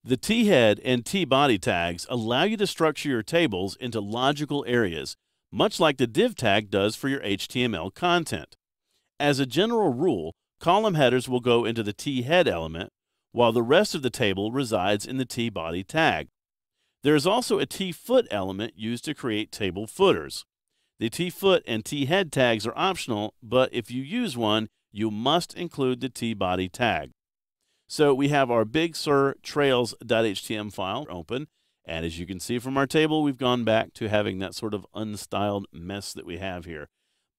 The T-head and T-body tags allow you to structure your tables into logical areas, much like the div tag does for your HTML content. As a general rule, column headers will go into the T-head element, while the rest of the table resides in the T-body tag. There is also a T-foot element used to create table footers. The T-foot and T-head tags are optional, but if you use one, you must include the T-body tag. So we have our Big Sur trails.html file open, and as you can see from our table, we've gone back to having that sort of unstyled mess that we have here.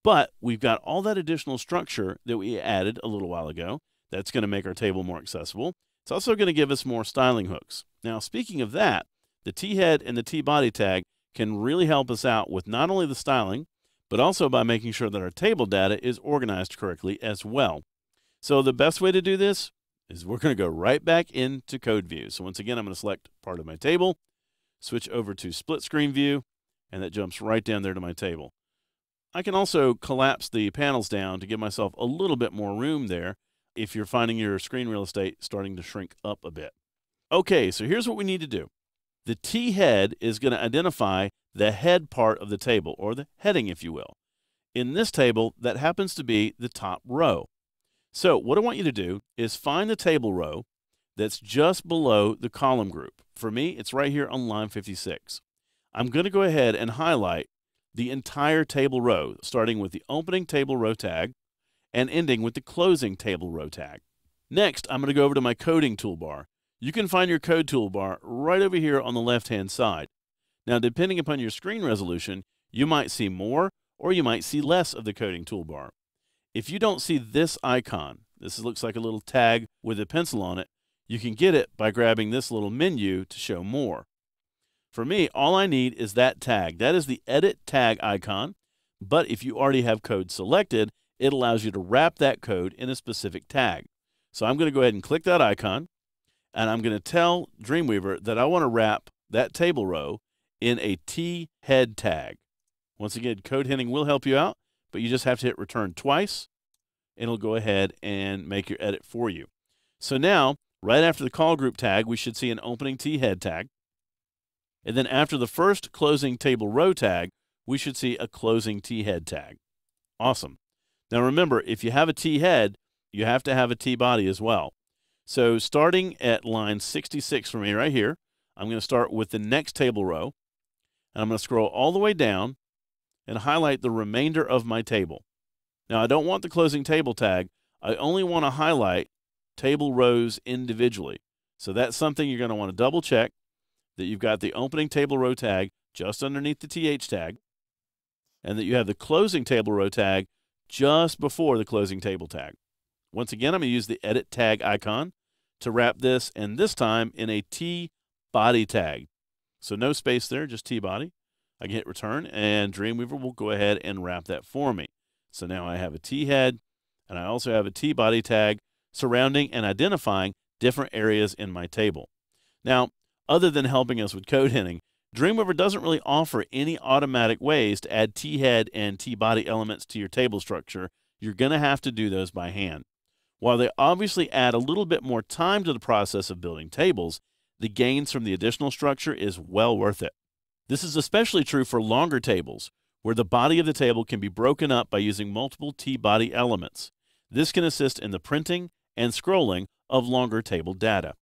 But we've got all that additional structure that we added a little while ago. That's going to make our table more accessible. It's also going to give us more styling hooks. Now, speaking of that, the T-head and the T-body tag can really help us out with not only the styling, but also by making sure that our table data is organized correctly as well. So the best way to do this is we're going to go right back into code view. So once again, I'm going to select part of my table, switch over to split screen view, and that jumps right down there to my table. I can also collapse the panels down to give myself a little bit more room there if you're finding your screen real estate starting to shrink up a bit. Okay, so here's what we need to do. The T-head is going to identify the head part of the table, or the heading, if you will. In this table, that happens to be the top row. So what I want you to do is find the table row that's just below the column group. For me, it's right here on line 56. I'm going to go ahead and highlight the entire table row, starting with the opening table row tag and ending with the closing table row tag. Next, I'm going to go over to my coding toolbar. You can find your code toolbar right over here on the left-hand side. Now, depending upon your screen resolution, you might see more or you might see less of the coding toolbar. If you don't see this icon, this looks like a little tag with a pencil on it, you can get it by grabbing this little menu to show more. For me, all I need is that tag. That is the edit tag icon, but if you already have code selected, it allows you to wrap that code in a specific tag. So I'm going to go ahead and click that icon, and I'm going to tell Dreamweaver that I want to wrap that table row in a T-head tag. Once again, code hinting will help you out, but you just have to hit return twice, and it'll go ahead and make your edit for you. So now, right after the call group tag, we should see an opening T-head tag. And then after the first closing table row tag, we should see a closing T-head tag. Awesome. Now remember, if you have a T-head, you have to have a T-body as well. So starting at line 66 for me right here, I'm going to start with the next table row, and I'm going to scroll all the way down and highlight the remainder of my table. Now, I don't want the closing table tag. I only want to highlight table rows individually. So that's something you're going to want to double check, that you've got the opening table row tag just underneath the TH tag, and that you have the closing table row tag just before the closing table tag. Once again, I'm going to use the edit tag icon to wrap this, and this time in a T-body tag. So no space there, just T-body. I can hit return, and Dreamweaver will go ahead and wrap that for me. So now I have a T-head, and I also have a T-body tag surrounding and identifying different areas in my table. Now, other than helping us with code hinting, Dreamweaver doesn't really offer any automatic ways to add T-head and T-body elements to your table structure. You're going to have to do those by hand. While they obviously add a little bit more time to the process of building tables, the gains from the additional structure is well worth it. This is especially true for longer tables, where the body of the table can be broken up by using multiple T-body elements. This can assist in the printing and scrolling of longer table data.